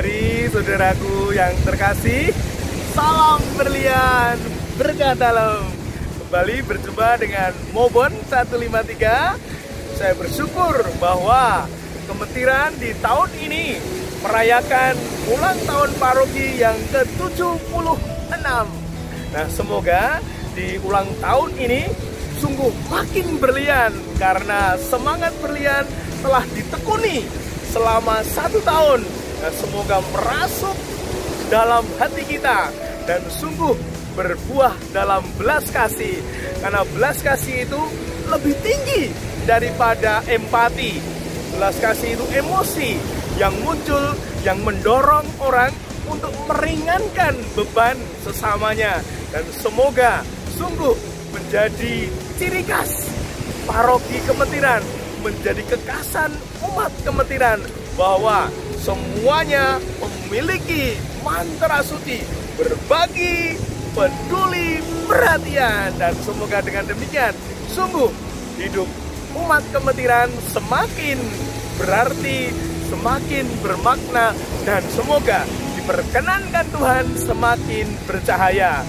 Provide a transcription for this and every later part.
Saudari-saudaraku yang terkasih, salam berlian, berkah dalam. Kembali berjumpa dengan Mobon 153. Saya bersyukur bahwa Kemetiran di tahun ini merayakan ulang tahun paroki yang ke-76. Nah, semoga di ulang tahun ini sungguh makin berlian, karena semangat berlian telah ditekuni selama 1 tahun. Nah, semoga merasuk dalam hati kita dan sungguh berbuah dalam belas kasih, karena belas kasih itu lebih tinggi daripada empati. Belas kasih itu emosi yang muncul, yang mendorong orang untuk meringankan beban sesamanya. Dan semoga sungguh menjadi ciri khas paroki Kemetiran, menjadi kekhasan umat Kemetiran, bahwa semuanya memiliki mantra suci, berbagi, peduli, perhatian. Dan semoga dengan demikian sungguh hidup umat Kemetiran semakin berarti, semakin bermakna, dan semoga diperkenankan Tuhan semakin bercahaya.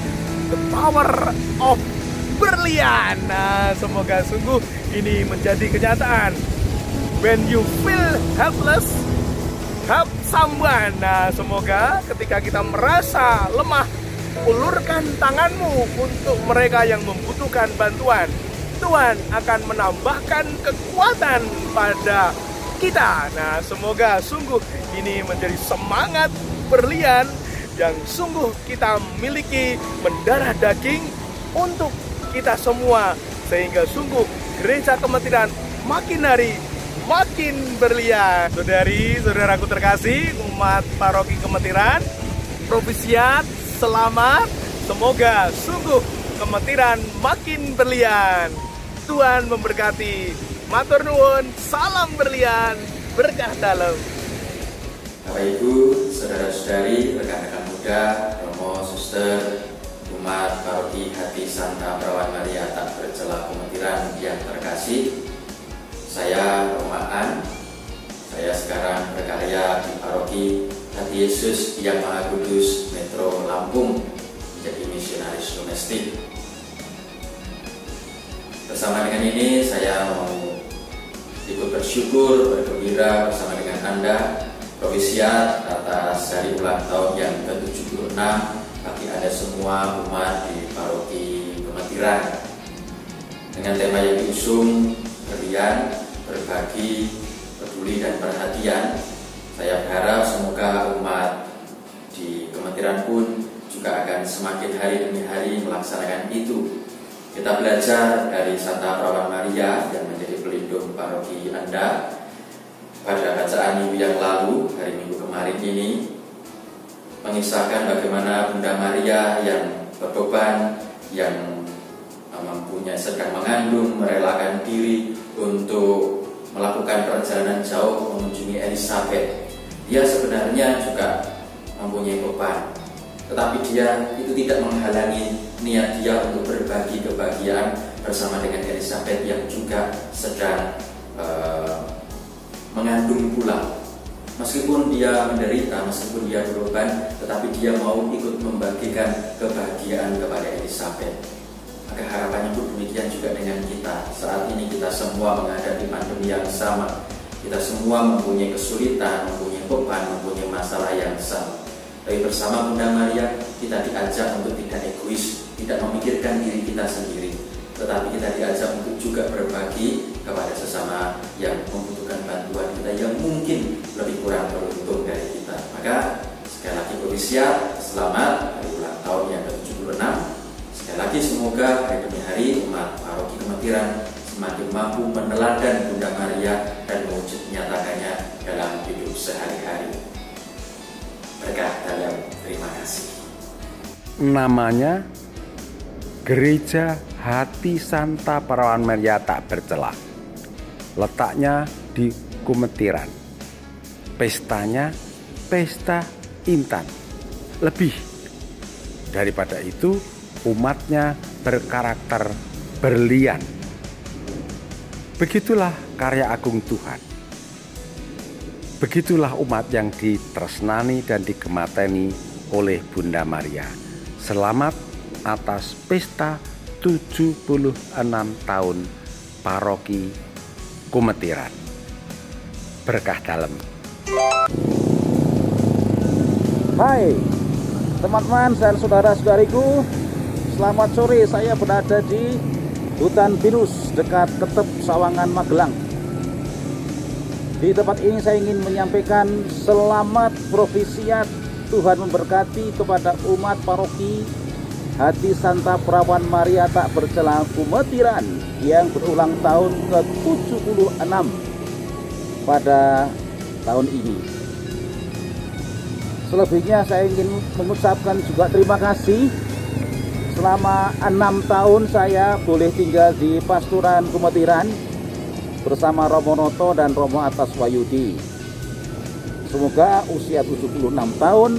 The power of berlian. Nah, semoga sungguh ini menjadi kenyataan. When you feel helpless, help someone. Nah, semoga ketika kita merasa lemah, ulurkan tanganmu untuk mereka yang membutuhkan bantuan. Tuhan akan menambahkan kekuatan pada kita. Nah, semoga sungguh ini menjadi semangat berlian yang sungguh kita miliki mendarah daging untuk kita semua, sehingga sungguh Gereja Kemetiran makin hari makin berlian. Saudari-saudaraku terkasih, umat paroki Kemetiran, propisiat, selamat. Semoga sungguh Kemetiran makin berlian. Tuhan memberkati. Matur nuwun, salam berlian, berkah dalam. Bapak Ibu, saudara-saudari, rekan-rekan muda, romo, suster, umat paroki Hati Santa Perawan Maria Tak Bercela Kemetiran yang terkasih, saya Romaan. Saya sekarang berkarya di paroki Hati Yesus yang Maha Kudus, Metro Lampung, menjadi misionaris domestik. Bersama dengan ini saya mau ikut bersyukur, bergembira bersama dengan Anda, Provisiat, atas hari ulang tahun yang ke-76 bagi Anda semua umat di paroki Kemetiran. Dengan tema yang diusung, berlian, berbagi, peduli, dan perhatian, saya berharap semoga umat di Kemetiran pun juga akan semakin hari demi hari melaksanakan itu. Kita belajar dari Santa Perawan Maria yang menjadi pelindung paroki Anda. Pada bacaan minggu yang lalu, hari Minggu kemarin ini, mengisahkan bagaimana Bunda Maria yang berbeban, yang sedang mengandung, merelakan diri untuk melakukan perjalanan jauh mengunjungi Elizabeth. Dia sebenarnya juga mempunyai beban, tetapi dia itu tidak menghalangi niat dia untuk berbagi kebahagiaan bersama dengan Elizabeth yang juga sedang mengandung pula. Meskipun dia menderita, meskipun dia berbeban, tetapi dia mau ikut membagikan kebahagiaan kepada Elizabeth. Maka harapannya pun demikian juga dengan kita. Saat ini kita semua menghadapi pandemi yang sama. Kita semua mempunyai kesulitan, mempunyai beban, mempunyai masalah yang sama. Tapi bersama Bunda Maria, kita diajak untuk tidak egois, tidak memikirkan diri kita sendiri, tetapi kita diajak untuk juga berbagi kepada sesama yang membutuhkan bantuan kita, yang mungkin lebih kurang beruntung dari kita. Maka sekali lagi Provisiat, selamat hari ulang tahun yang ke-76. Sekali lagi semoga hari demi hari umat paroki Kemetiran semakin mampu meneladan Bunda Maria dan mewujud nyatakannya dalam hidup sehari-hari. Berkah dalam. Terima kasih. Namanya Gereja Hati Santa Perawan Maria Tak Bercela. Letaknya di Kemetiran. Pestanya pesta intan. Lebih daripada itu, umatnya berkarakter berlian. Begitulah karya agung Tuhan. Begitulah umat yang ditresnani dan digemateni oleh Bunda Maria. Selamat atas pesta 76 tahun Paroki Kumetiran. Berkah dalam. Hai teman-teman dan saudara-saudariku, selamat sore. Saya berada di Hutan Pinus dekat Ketep, Sawangan, Magelang. Di tempat ini saya ingin menyampaikan selamat provisiat. Tuhan memberkati kepada umat paroki Hati Santa Perawan Maria Tak Bercela Kumetiran yang berulang tahun ke-76 pada tahun ini. Selebihnya saya ingin mengucapkan juga terima kasih. Selama 6 tahun saya boleh tinggal di Pasturan Kumetiran bersama Romo Noto dan Romo Atas Wayudi. Semoga usia 76 tahun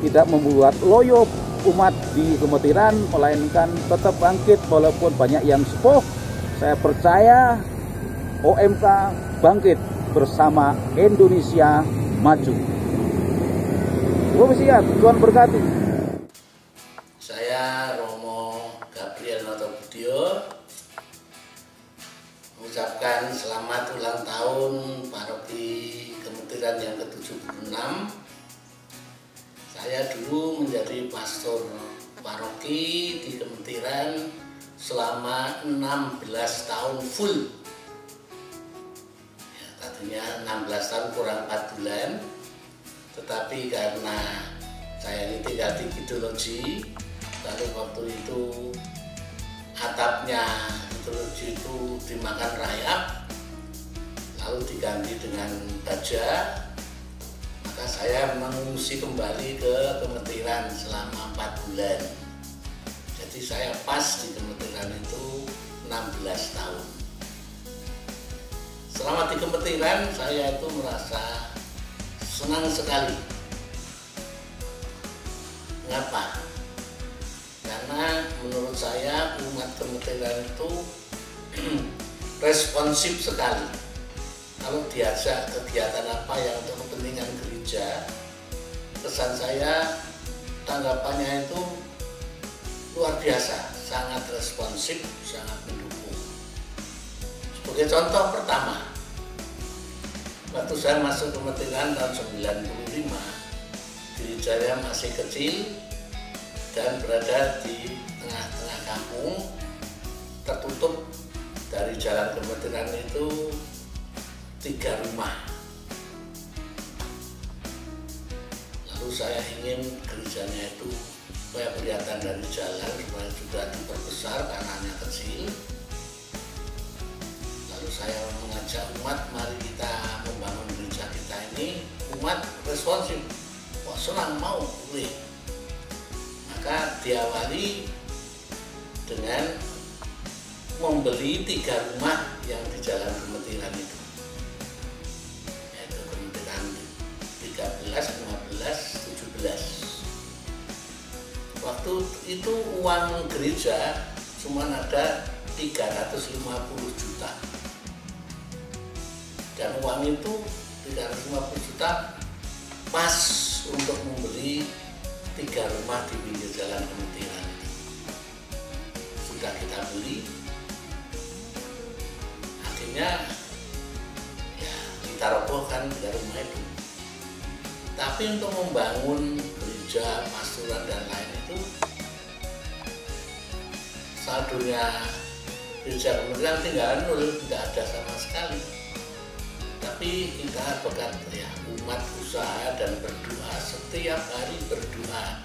tidak membuat loyo umat di Kumetiran, melainkan tetap bangkit walaupun banyak yang sepuh. Saya percaya OMK bangkit bersama Indonesia maju. Terima Tuhan berkati. Saya Romo Gabriel Noto Budio mengucapkan selamat ulang tahun Paroki Kumetiran yang ke-76. Saya dulu menjadi pastor paroki di Kumetiran selama 16 tahun full. Ya, tadinya 16 tahun kurang 4 bulan, tetapi karena saya ini tinggal di Gidoloji, lalu waktu itu atapnya Gidoloji itu dimakan rayap, lalu diganti dengan baja, maka saya mengungsi kembali ke Kumetiran selama 4 bulan. Jadi saya pas di Kumetiran itu 16 tahun. Selama di Kumetiran saya itu merasa senang sekali. Mengapa? Karena menurut saya umat Kumetiran itu responsif sekali. Kalau diajak kegiatan apa yang untuk kepentingan gereja, kesan saya tanggapannya itu luar biasa, sangat responsif, sangat mendukung. Sebagai contoh pertama, waktu saya masuk Kumetiran tahun 95, gerejanya masih kecil dan berada di tengah-tengah kampung, tertutup dari jalan Kumetiran itu 3 rumah. Lalu saya ingin gerejanya itu supaya kelihatan dari jalan, supaya juga diperbesar karena hanya kecil. Lalu saya mengajak umat, mari kita membangun gereja kita ini. Umat responsif, kok senang, mau, boleh. Maka diawali dengan membeli 3 rumah yang di jalan Kumetiran itu. 13, 15, 17. Waktu itu uang gereja cuma ada 350 juta. Dan uang itu 350 juta pas untuk membeli 3 rumah di pinggir jalan Kumetiran. Sudah kita beli, akhirnya ya kita robohkan 3 rumah itu. Tapi untuk membangun gereja, pastoran dan lain itu, saldonya gereja Kumetiran tinggal 0, tidak ada sama sekali. Tapi kita berkat ya, umat usaha dan berdoa, setiap hari berdoa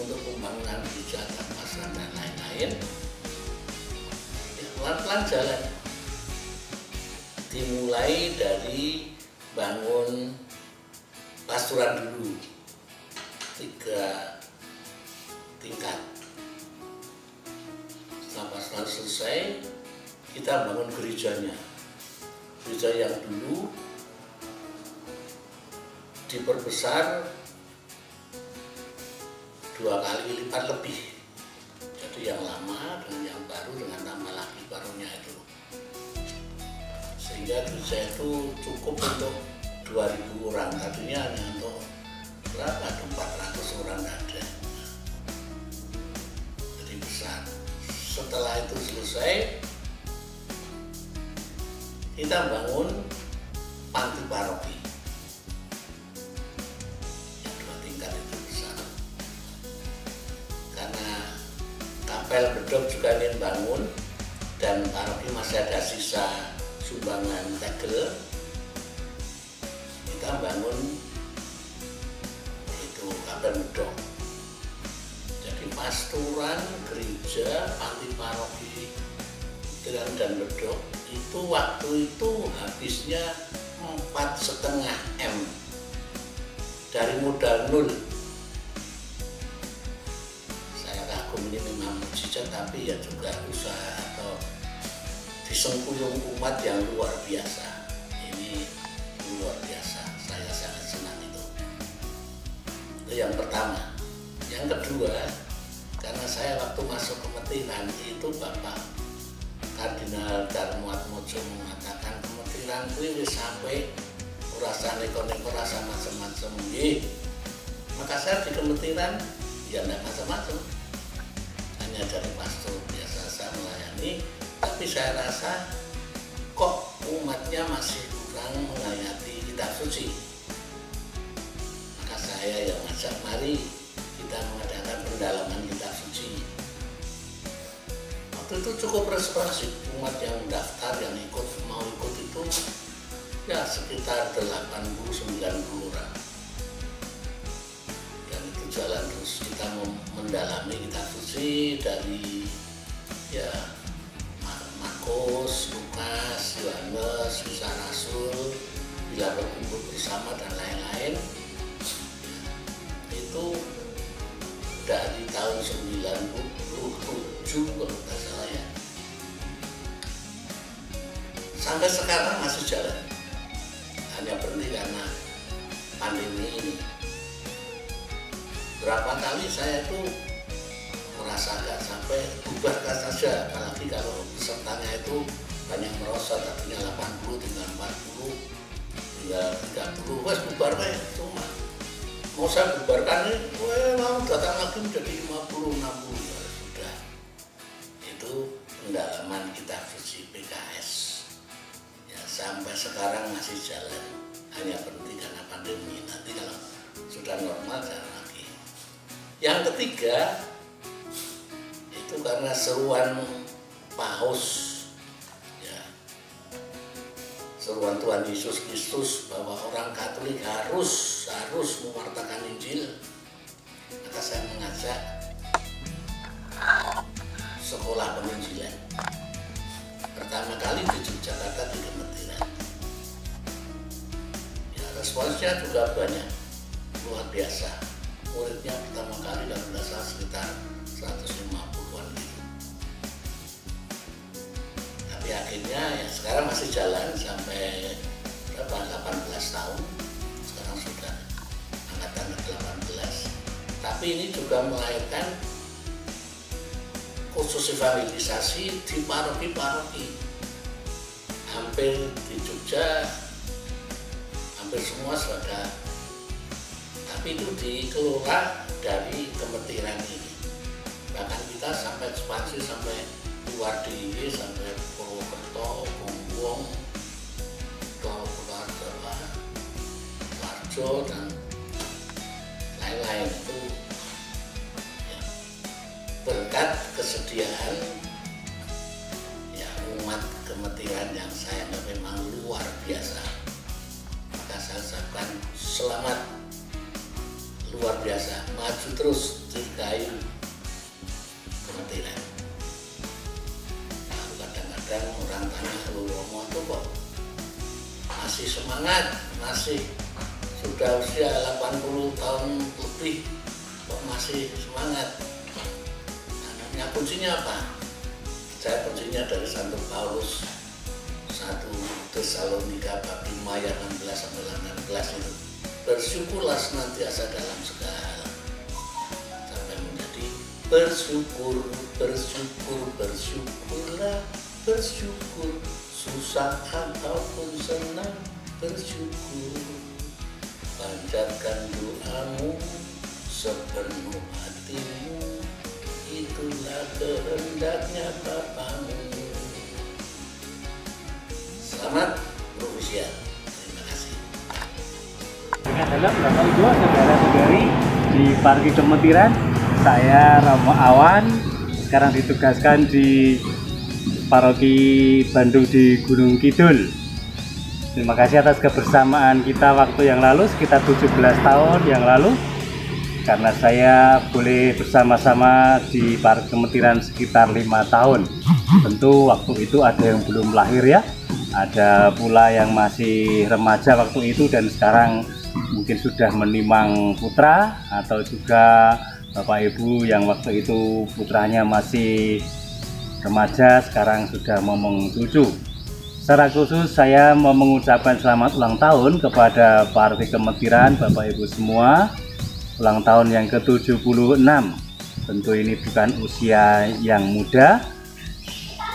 untuk pembangunan gereja dan pastoran dan lain-lain. Ya, pelan-pelan jalan. Dimulai dari bangun pastoran dulu 3 tingkat. Setelah pastoran selesai, kita bangun gerejanya. Gereja yang dulu diperbesar 2 kali lipat lebih. Jadi yang lama dengan yang baru dengan tambah lagi barunya itu. Sehingga gereja itu cukup untuk 2 2.000 orang, tadinya hanya untuk berapa? 400 orang ada. Jadi besar. Setelah itu selesai, kita bangun panti paroki. Yang 2 tingkat itu besar. Karena kapel bedok juga ingin bangun dan paroki masih ada sisa sumbangan tegel, kita bangun itu kapel bedok. Jadi pasturan, gereja, panti paroki, dan bedok itu waktu itu habisnya 4,5 M dari modal nol. Saya kagum, ini memang mujizat, tapi ya juga usaha atau disengkuyung umat yang luar biasa. Ini luar biasa, saya sangat senang itu yang pertama. Yang kedua, karena saya waktu masuk kemetiran itu Bapak Kardinal Darmoatmojo mengatakan kemetiran itu sampai rasa neko-neko rasa macam-macam. Maka saya di kemetiran ya tidak macam-macam, hanya dari pastor biasa saya melayani. Tapi saya rasa kok umatnya masih kurang menghayati kitab suci. Maka saya yang ngajak, mari kita mengadakan pendalaman kitab suci. Waktu itu cukup responsif, umat yang daftar, yang ikut, mau ikut itu ya sekitar 80-90 orang. Dan itu jalan terus, kita mendalami kitab suci dari ya Markus, Lukas, Yohanes, Kisah Rasul, Bila Berkumpul Bersama dan lain-lain. Itu dari tahun 97 kalau tidak salah ya. Sampai sekarang masih jalan. Hanya berhenti karena pandemi ini. Berapa kali saya tuh merasa agak sampai bubarkan saja, apalagi kalau pesertanya itu banyak merosot, tadinya 80 tinggal 40 tinggal 30, wes bubar weh. Cuma mau saya bubarkan ini, mau datang lagi menjadi 50-60 ya sudah. Itu pendalaman kitab suci PKS ya, sampai sekarang masih jalan, hanya berhenti karena pandemi. Nanti kalau sudah normal jalan lagi. Yang ketiga itu karena seruan Paus ya, seruan Tuhan Yesus Kristus bahwa orang Katolik harus mewartakan Injil. Maka saya mengajak sekolah penginjilan pertama kali di Yogyakarta di Kemetiran. Ya, responsnya juga banyak, luar biasa. Muridnya pertama kali dan berasal sekitar 150-an gitu. Tapi akhirnya ya sekarang masih jalan sampai berapa, 18 tahun. Sekarang sudah angkatan 18. Tapi ini juga melahirkan khusus evangelisasi di paroki-paroki. Hampir di Jogja, hampir semua sudah. Tapi itu dikelola dari Kemetiran ini. Bahkan kita sampai ekspansi sampai luar diri, sampai Purwokerto, Bumbung, Pulau Jawa, Warjo dan lain-lain. Itu ya, berkat kesediaan ya umat Kemetiran yang saya memang luar biasa. Maka saya ucapkan selamat, luar biasa, maju terus dirgahayu Kemetiran. Nah, kadang-kadang orang tanya, lu Romo itu kok masih semangat, masih sudah usia 80 tahun lebih kok masih semangat. Nah, kuncinya apa? Saya kuncinya dari Santo Paulus 1 Tesalonika bab 5 ayat 16-18 itu. Bersyukurlah senantiasa dalam segala hal, sampai menjadi bersyukur, bersyukurlah, bersyukur susah ataupun senang, bersyukur, panjatkan doamu sepenuh hatimu, itulah kehendaknya Bapamu. Selamat berusia. Terima kasih. Dalam Bapak Ibu, saudara-saudari di Parki Kemetiran, saya Romo Awan sekarang ditugaskan di Paroki Bandung di Gunung Kidul. Terima kasih atas kebersamaan kita waktu yang lalu, sekitar 17 tahun yang lalu, karena saya boleh bersama-sama di Parki Kemetiran sekitar 5 tahun. Tentu waktu itu ada yang belum lahir ya, ada pula yang masih remaja waktu itu, dan sekarang mungkin sudah menimang putra, atau juga Bapak Ibu yang waktu itu putranya masih remaja, sekarang sudah momong cucu. Secara khusus saya mau mengucapkan selamat ulang tahun kepada Parki Kemetiran, Bapak Ibu semua, ulang tahun yang ke-76. Tentu ini bukan usia yang muda,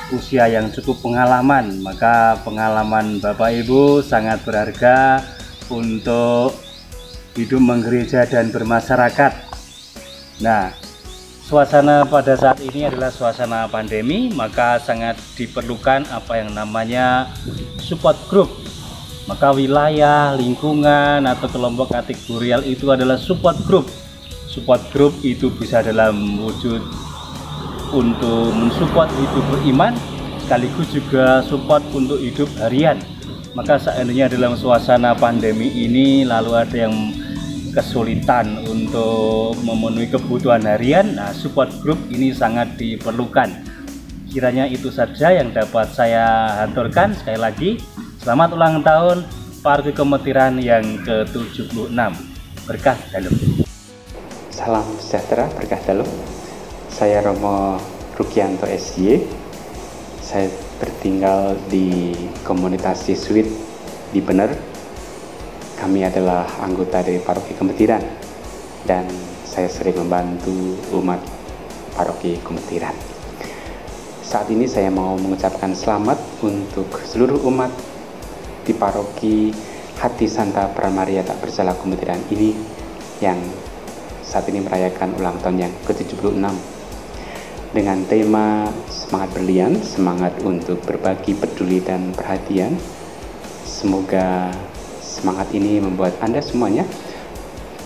usia yang cukup pengalaman, maka pengalaman Bapak Ibu sangat berharga untuk hidup menggereja dan bermasyarakat. Nah, suasana pada saat ini adalah suasana pandemi, maka sangat diperlukan apa yang namanya support group. Maka wilayah, lingkungan, atau kelompok kategorial itu adalah support group. Support group itu bisa dalam wujud untuk mensupport hidup beriman, sekaligus juga support untuk hidup harian. Maka seandainya dalam suasana pandemi ini lalu ada yang kesulitan untuk memenuhi kebutuhan harian, nah support group ini sangat diperlukan. Kiranya itu saja yang dapat saya haturkan. Sekali lagi, selamat ulang tahun Parki Kemetiran yang ke-76. Berkah dalam. Salam sejahtera, berkah dalam. Saya Romo Rukianto SY. Saya bertinggal di komunitas Yesuit di Bener. Kami adalah anggota dari Paroki Kemetiran, dan saya sering membantu umat Paroki Kemetiran. Saat ini saya mau mengucapkan selamat untuk seluruh umat di Paroki Hati Santa Peran Maria Tak Bercela Kemetiran ini yang saat ini merayakan ulang tahun yang ke-76 dengan tema Semangat Berlian, semangat untuk berbagi, peduli, dan perhatian. Semoga semangat ini membuat Anda semuanya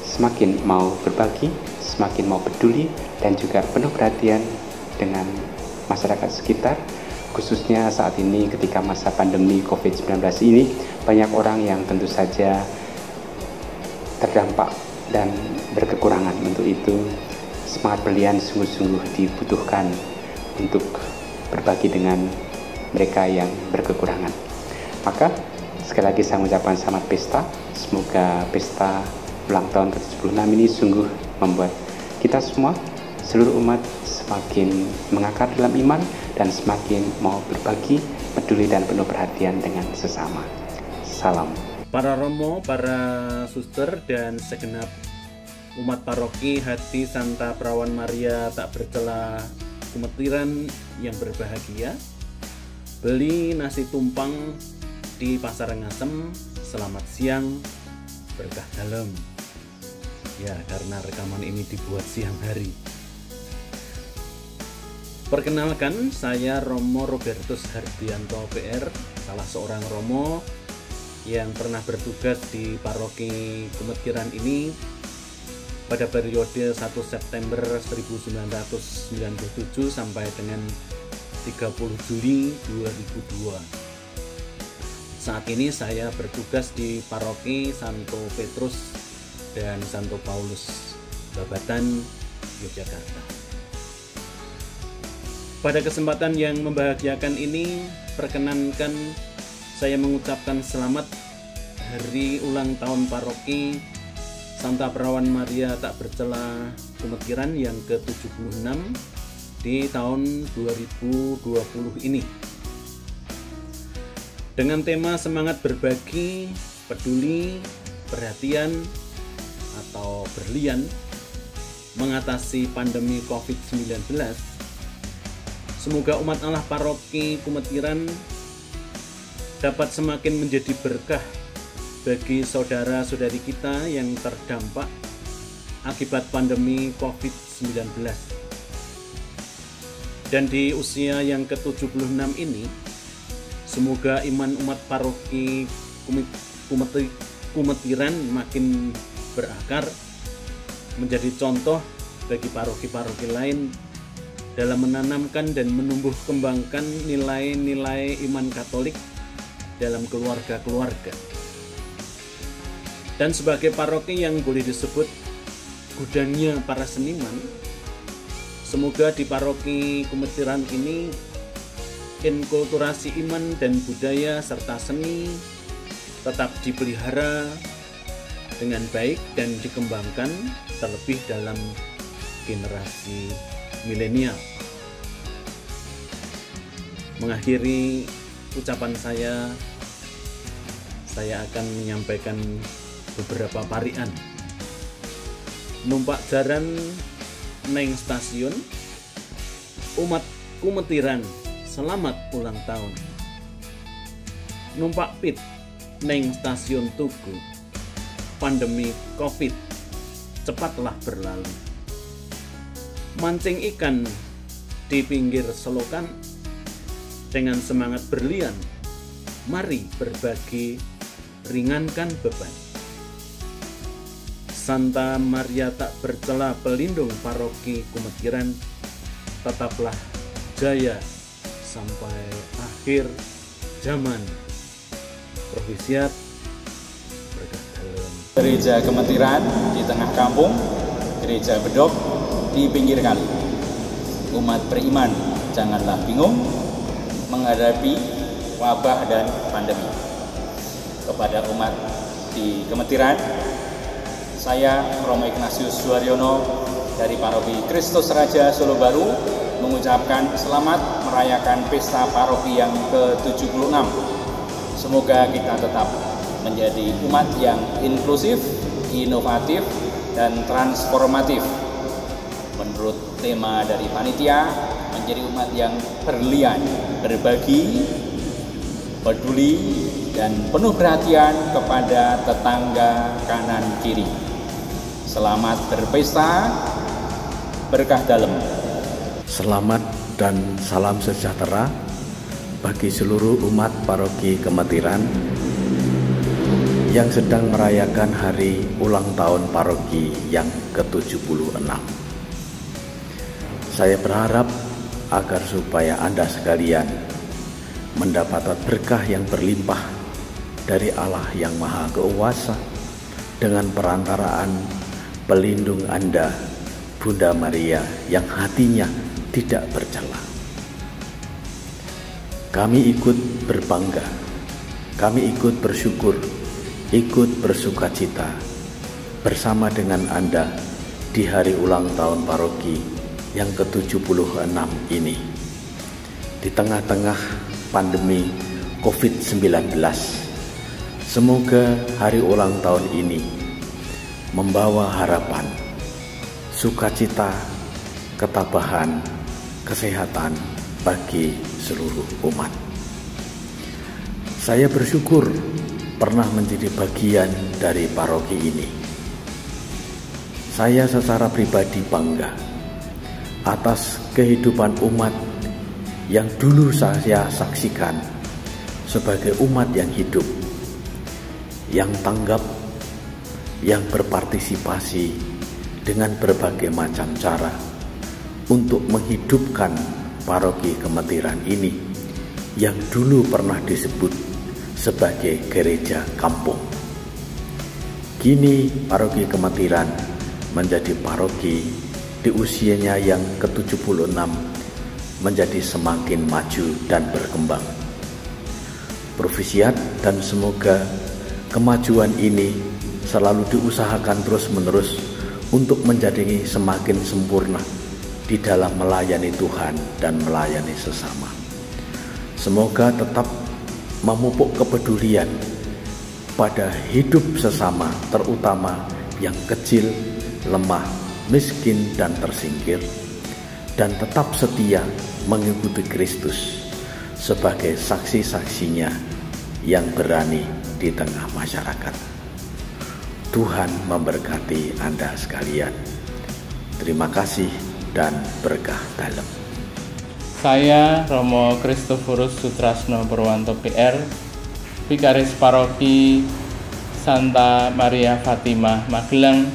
semakin mau berbagi, semakin mau peduli, dan juga penuh perhatian dengan masyarakat sekitar, khususnya saat ini ketika masa pandemi COVID-19 ini, banyak orang yang tentu saja terdampak dan berkekurangan. Untuk itu, semangat berlian sungguh-sungguh dibutuhkan untuk berbagi dengan mereka yang berkekurangan. Maka sekali lagi saya mengucapkan selamat pesta. Semoga pesta ulang tahun ke-76 ini sungguh membuat kita semua, seluruh umat, semakin mengakar dalam iman dan semakin mau berbagi, peduli, dan penuh perhatian dengan sesama. Salam. Para romo, para suster, dan segenap umat paroki Hati Santa Perawan Maria Tak Bercela Kemetiran yang berbahagia, beli nasi tumpang di Pasar Ngasem. Selamat siang, berkah dalam. Ya, karena rekaman ini dibuat siang hari. Perkenalkan, saya Romo Robertus Hardianto PR, salah seorang romo yang pernah bertugas di Paroki Kemetiran ini pada periode 1 September 1997 sampai dengan 30 Juli 2002. Saat ini saya bertugas di Paroki Santo Petrus dan Santo Paulus, Babatan, Yogyakarta. Pada kesempatan yang membahagiakan ini, perkenankan saya mengucapkan selamat hari ulang tahun Paroki Santa Perawan Maria Tak Bercela Kemetiran yang ke-76 di tahun 2020 ini. Dengan tema semangat berbagi, peduli, perhatian, atau berlian mengatasi pandemi COVID-19, semoga umat Allah Paroki Kemetiran dapat semakin menjadi berkah bagi saudara-saudari kita yang terdampak akibat pandemi COVID-19. Dan di usia yang ke-76 ini, semoga iman umat paroki Kumetiran makin berakar, menjadi contoh bagi paroki-paroki lain dalam menanamkan dan menumbuh kembangkan nilai-nilai iman Katolik dalam keluarga-keluarga. Dan sebagai paroki yang boleh disebut gudangnya para seniman, semoga di paroki Kumetiran ini inkulturasi iman dan budaya serta seni tetap dipelihara dengan baik dan dikembangkan, terlebih dalam generasi milenial. Mengakhiri ucapan saya akan menyampaikan beberapa parian. Numpak jaran neng stasiun, umat Kumetiran selamat ulang tahun. Numpak pit neng stasiun Tugu, pandemi COVID cepatlah berlalu. Mancing ikan di pinggir selokan, dengan semangat berlian, mari berbagi, ringankan beban. Santa Maria tak bercela pelindung paroki Kumetiran, tetaplah jaya sampai akhir zaman. Provisiat berkah dalam. Gereja Kumetiran di tengah kampung, gereja bedok di pinggir kali. Umat beriman, janganlah bingung menghadapi wabah dan pandemi. Kepada umat di Kumetiran, saya Romo Ignatius Suharyono dari Paroki Kristus Raja Solo Baru mengucapkan selamat merayakan pesta paroki yang ke-76. Semoga kita tetap menjadi umat yang inklusif, inovatif, dan transformatif. Menurut tema dari panitia, menjadi umat yang berlian, berbagi, peduli, dan penuh perhatian kepada tetangga kanan kiri. Selamat berpesta, berkah dalam. Selamat dan salam sejahtera bagi seluruh umat paroki Kumetiran yang sedang merayakan hari ulang tahun paroki yang ke-76. Saya berharap agar supaya Anda sekalian mendapatkan berkah yang berlimpah dari Allah yang Maha Kuasa dengan perantaraan pelindung Anda, Bunda Maria yang hatinya tidak bercela. Kami ikut berbangga, kami ikut bersyukur, ikut bersukacita bersama dengan Anda di hari ulang tahun paroki yang ke-76 ini. Di tengah-tengah pandemi COVID-19, semoga hari ulang tahun ini membawa harapan, sukacita, ketabahan, kesehatan bagi seluruh umat. Saya bersyukur pernah menjadi bagian dari paroki ini. Saya secara pribadi bangga atas kehidupan umat yang dulu saya saksikan sebagai umat yang hidup, yang tanggap, yang berpartisipasi dengan berbagai macam cara untuk menghidupkan paroki Kumetiran ini yang dulu pernah disebut sebagai gereja kampung. Kini paroki Kumetiran menjadi paroki di usianya yang ke-76 menjadi semakin maju dan berkembang. Provisiat dan semoga kemajuan ini selalu diusahakan terus-menerus untuk menjadi semakin sempurna di dalam melayani Tuhan dan melayani sesama. Semoga tetap memupuk kepedulian pada hidup sesama, terutama yang kecil, lemah, miskin, dan tersingkir, dan tetap setia mengikuti Kristus sebagai saksi-saksinya yang berani di tengah masyarakat. Tuhan memberkati Anda sekalian. Terima kasih dan berkah dalam. Saya Romo Kristoforus Sutrasno Purwanto PR, Vikaris Paroki Santa Maria Fatimah Magelang,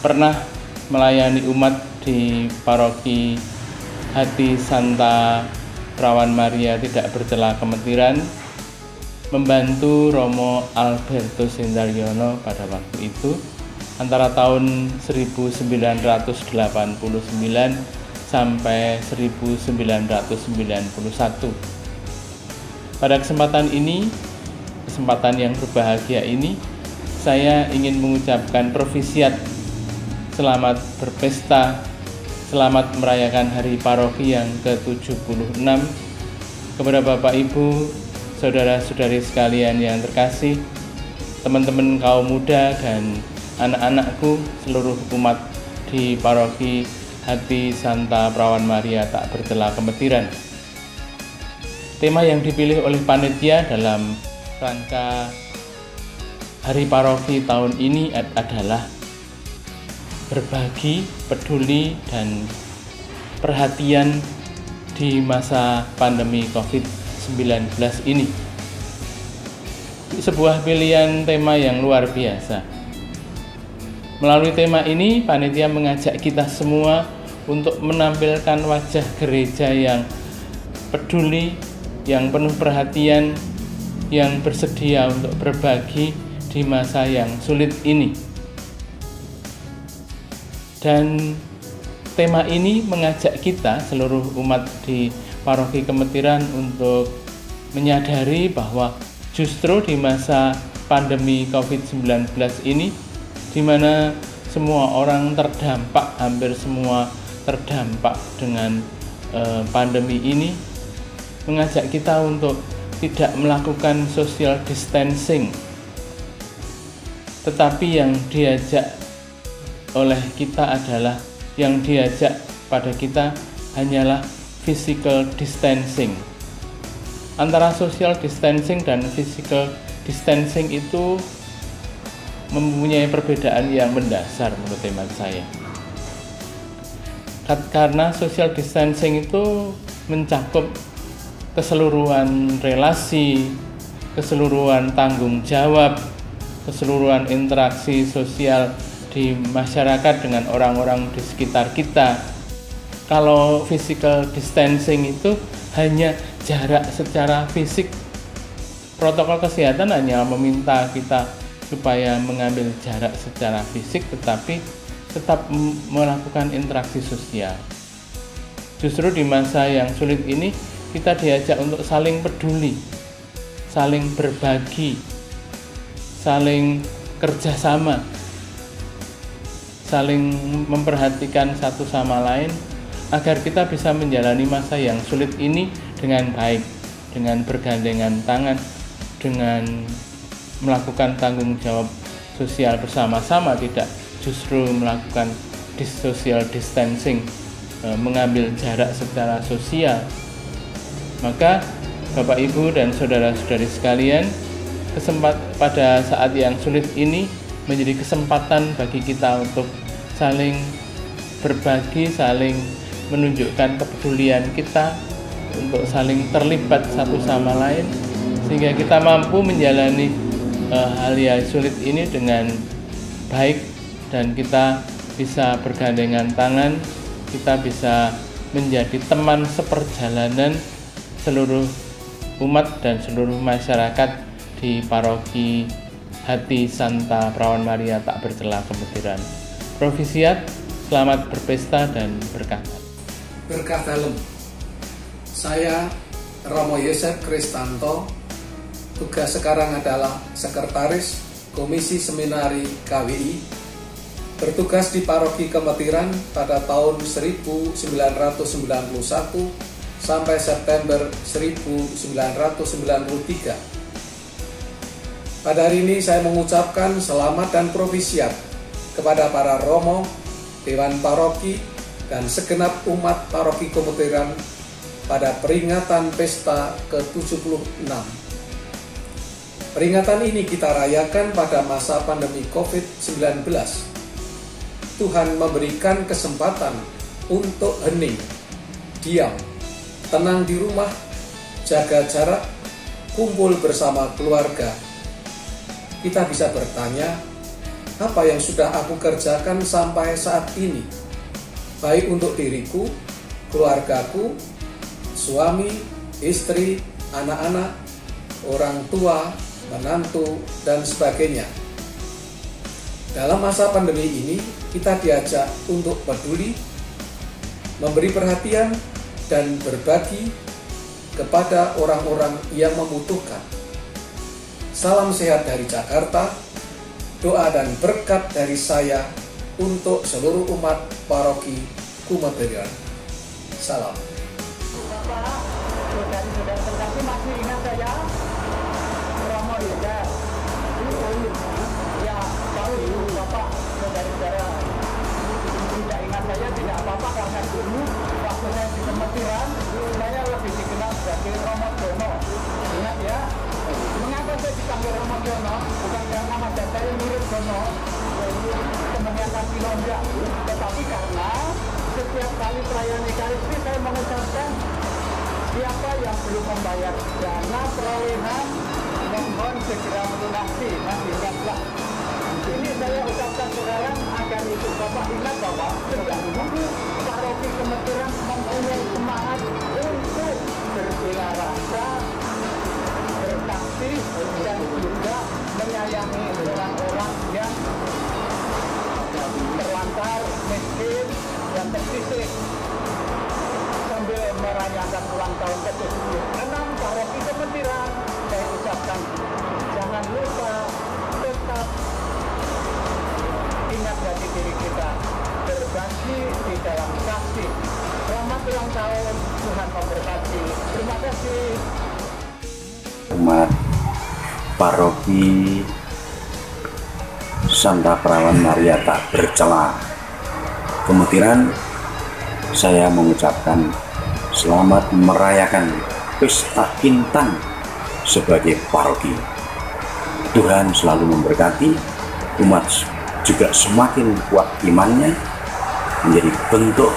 pernah melayani umat di Paroki Hati Santa Perawan Maria Tidak Bercela Kemetiran, membantu Romo Albertus Indaryono pada waktu itu antara tahun 1989 sampai 1991. Pada kesempatan ini, kesempatan yang berbahagia ini, saya ingin mengucapkan profisiat selamat berpesta, selamat merayakan Hari Paroki yang ke-76 kepada Bapak Ibu, saudara-saudari sekalian yang terkasih, teman-teman kaum muda dan anak-anakku, seluruh umat di Paroki Hati Santa Perawan Maria Tak Bercela Kemetiran. Tema yang dipilih oleh panitia dalam rangka Hari Paroki tahun ini adalah berbagi, peduli, dan perhatian di masa pandemi COVID-19 ini. Sebuah pilihan tema yang luar biasa. Melalui tema ini, panitia mengajak kita semua untuk menampilkan wajah gereja yang peduli, yang penuh perhatian, yang bersedia untuk berbagi di masa yang sulit ini. Dan tema ini mengajak kita, seluruh umat di Paroki Kemetiran, untuk menyadari bahwa justru di masa pandemi COVID-19 ini, di mana semua orang terdampak, hampir semua terdampak dengan pandemi ini, mengajak kita untuk tidak melakukan social distancing, tetapi yang diajak oleh kita adalah, yang diajak pada kita hanyalah physical distancing. Antara social distancing dan physical distancing itu mempunyai perbedaan yang mendasar menurut hemat saya. Karena social distancing itu mencakup keseluruhan relasi, keseluruhan tanggung jawab, keseluruhan interaksi sosial di masyarakat dengan orang-orang di sekitar kita. Kalau physical distancing itu hanya jarak secara fisik. Protokol kesehatan hanya meminta kita supaya mengambil jarak secara fisik, tetapi tetap melakukan interaksi sosial. Justru di masa yang sulit ini, kita diajak untuk saling peduli, saling berbagi, saling kerjasama, saling memperhatikan satu sama lain, agar kita bisa menjalani masa yang sulit ini dengan baik, dengan bergandengan tangan, dengan melakukan tanggung jawab sosial bersama-sama, tidak justru melakukan social distancing, mengambil jarak secara sosial. Maka Bapak Ibu dan saudara-saudari sekalian, pada saat yang sulit ini menjadi kesempatan bagi kita untuk saling berbagi, saling menunjukkan kepedulian kita, untuk saling terlibat satu sama lain, sehingga kita mampu menjalani hal yang sulit ini dengan baik, dan kita bisa bergandengan tangan, kita bisa menjadi teman seperjalanan seluruh umat dan seluruh masyarakat di Paroki Hati Santa Perawan Maria Tak Bercela Kemetiran. Profisiat, selamat berpesta dan berkah. Berkah dalam. Saya Romo Yosef Kristanto, tugas sekarang adalah Sekretaris Komisi Seminari KWI, bertugas di Paroki Kemetiran pada tahun 1991 sampai September 1993. Pada hari ini saya mengucapkan selamat dan profisiat kepada para romo, dewan paroki, dan segenap umat Paroki Kemetiran pada peringatan pesta ke-76. Peringatan ini kita rayakan pada masa pandemi COVID-19. Tuhan memberikan kesempatan untuk hening, diam, tenang di rumah, jaga jarak, kumpul bersama keluarga. Kita bisa bertanya, apa yang sudah aku kerjakan sampai saat ini? Baik untuk diriku, keluargaku, suami, istri, anak-anak, orang tua, menantu, dan sebagainya. Dalam masa pandemi ini, kita diajak untuk peduli, memberi perhatian, dan berbagi kepada orang-orang yang membutuhkan. Salam sehat dari Jakarta, doa dan berkat dari saya untuk seluruh umat paroki Kumeteran. Salam. Bapak, saudara-saudara terkasih masih ingat saya? Romo Yuda. Ya, tahu Bapak, saudara-saudara. Tidak ingat saya tidak apa-apa karena dulu waktu saya di Kemetiran, saya lebih dikenal sebagai Romo Jono. Ingat ya? Mengapa saya dipanggil Romo Jono? Bukan karena nama saya mirip Jono, temannya Kaki Lonja, tetapi karena setiap kali perayaan Ekaristi saya mengucapkan siapa yang belum membayar dana perolehan mohon segera melunasi. Masih ingatlah. Ini saya ucapkan sekarang agar itu Bapak ingat bahwa sejak dulu paroki Kemetiran mempunyai semangat untuk berbela rasa, berkasih, dan juga menyayangi orang-orang yang terlantar, miskin, dan tersisih. Sambil merayakan ulang tahun ke-76 paroki Kemetiran, saya ucapkan jangan lupa tetap ingat hati diri kita, berbagi di dalam kasih. Selamat ulang tahun, Tuhan memberkati. Terima kasih. Umat paroki Santa Perawan Maria Tak Bercela Kemetiran, saya mengucapkan selamat merayakan Pesta Intan sebagai paroki. Tuhan selalu memberkati, umat juga semakin kuat imannya, menjadi bentuk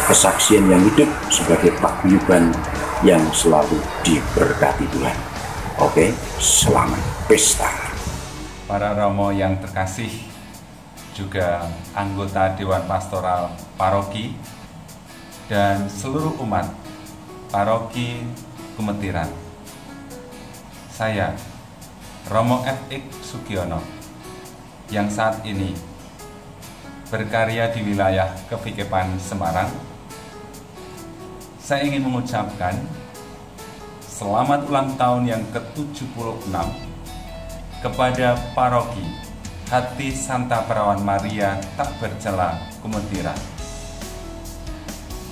kesaksian yang hidup sebagai paguyuban yang selalu diberkati Tuhan. Oke, selamat pesta. Para romo yang terkasih, juga anggota Dewan Pastoral Paroki, dan seluruh umat Paroki Kemetiran. Saya, Romo F.X. Sugiono, yang saat ini berkarya di wilayah Kepikepan Semarang, saya ingin mengucapkan selamat ulang tahun yang ke-76 kepada Paroki Hati Santa Perawan Maria Tak Bercela Kemetiran.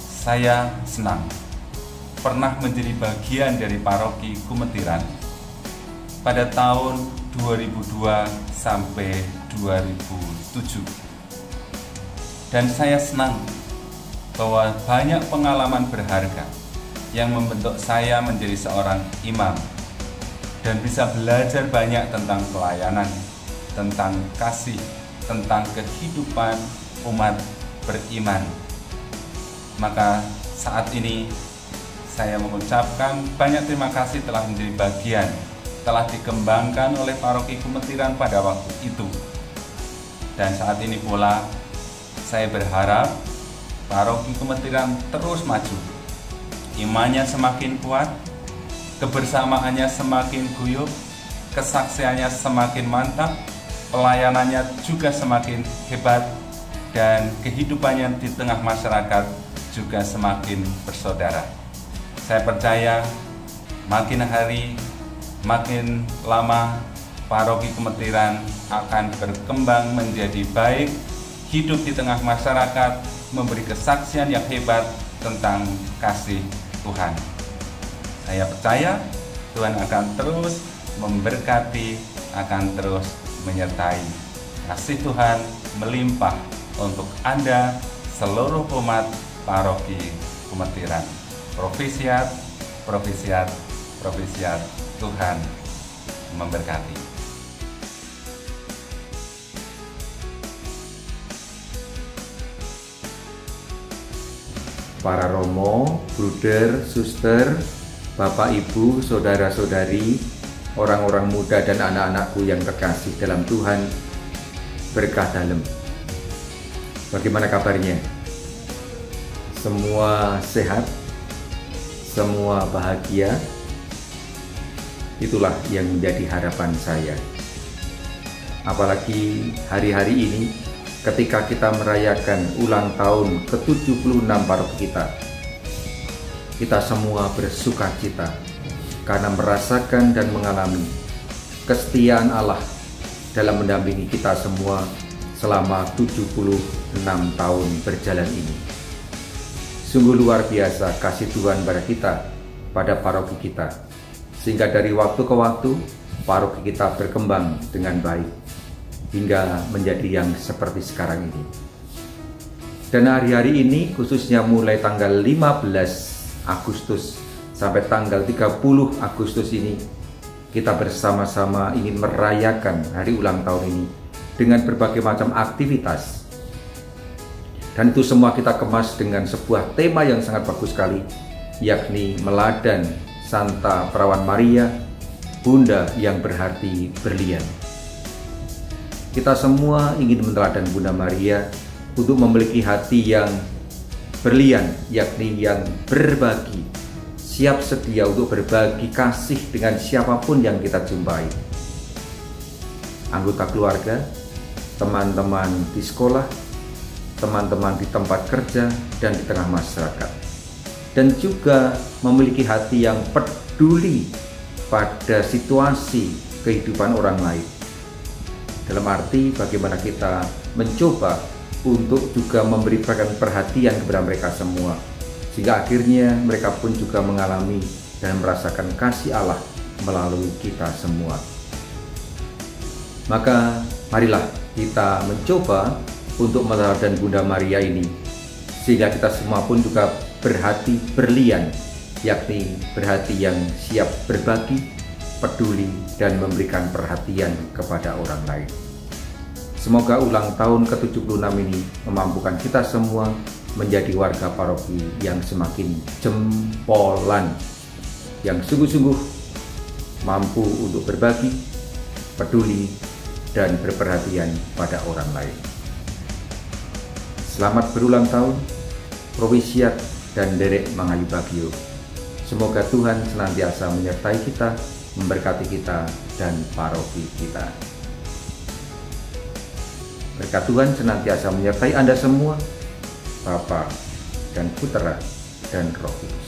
Saya senang pernah menjadi bagian dari Paroki Kemetiran pada tahun 2002 sampai 2007. Dan saya senang bahwa banyak pengalaman berharga yang membentuk saya menjadi seorang imam dan bisa belajar banyak tentang pelayanan, tentang kasih, tentang kehidupan umat beriman. Maka saat ini saya mengucapkan banyak terima kasih telah menjadi bagian, telah dikembangkan oleh Paroki Kemetiran pada waktu itu. Dan saat ini pula saya berharap Paroki Kemetiran terus maju, imannya semakin kuat, kebersamaannya semakin guyup, kesaksiannya semakin mantap, pelayanannya juga semakin hebat, dan kehidupannya di tengah masyarakat juga semakin bersaudara. Saya percaya makin hari, makin lama Paroki Kemetiran akan berkembang menjadi baik, hidup di tengah masyarakat, memberi kesaksian yang hebat tentang kasih Tuhan. Saya percaya Tuhan akan terus memberkati, akan terus menyertai. Kasih Tuhan melimpah untuk Anda, seluruh umat Paroki Kemetiran. Provisiat, provisiat, provisiat Tuhan memberkati. Para romo, bruder, suster, bapak, ibu, saudara-saudari, orang-orang muda dan anak-anakku yang terkasih dalam Tuhan, berkah dalam. Bagaimana kabarnya? Semua sehat? Semua bahagia? Itulah yang menjadi harapan saya. Apalagi hari-hari ini, ketika kita merayakan ulang tahun ke-76 paroki kita semua bersuka cita karena merasakan dan mengalami kesetiaan Allah dalam mendampingi kita semua selama 76 tahun berjalan ini. Sungguh luar biasa kasih Tuhan pada kita, pada paroki kita, sehingga dari waktu ke waktu paroki kita berkembang dengan baik hingga menjadi yang seperti sekarang ini. Dan hari-hari ini, khususnya mulai tanggal 15 Agustus sampai tanggal 30 Agustus ini, kita bersama-sama ingin merayakan hari ulang tahun ini dengan berbagai macam aktivitas. Dan itu semua kita kemas dengan sebuah tema yang sangat bagus sekali, yakni meladan Santa Perawan Maria, Bunda yang berhati berlian. Kita semua ingin meneladani Bunda Maria untuk memiliki hati yang berlian, yakni yang berbagi, siap sedia untuk berbagi kasih dengan siapapun yang kita jumpai. Anggota keluarga, teman-teman di sekolah, teman-teman di tempat kerja, dan di tengah masyarakat. Dan juga memiliki hati yang peduli pada situasi kehidupan orang lain. Dalam arti bagaimana kita mencoba untuk juga memberikan perhatian kepada mereka semua, sehingga akhirnya mereka pun juga mengalami dan merasakan kasih Allah melalui kita semua. Maka marilah kita mencoba untuk meneladani Bunda Maria ini, sehingga kita semua pun juga berhati berlian, yakni berhati yang siap berbagi, peduli, dan memberikan perhatian kepada orang lain. Semoga ulang tahun ke-76 ini memampukan kita semua menjadi warga paroki yang semakin jempolan, yang sungguh-sungguh mampu untuk berbagi, peduli, dan berperhatian pada orang lain. Selamat berulang tahun, Provisiat dan Derek Mangayu Bagio. Semoga Tuhan senantiasa menyertai kita, memberkati kita, dan paroki kita. Berkat Tuhan senantiasa menyertai Anda semua, Bapa dan Putera dan Roh Kudus.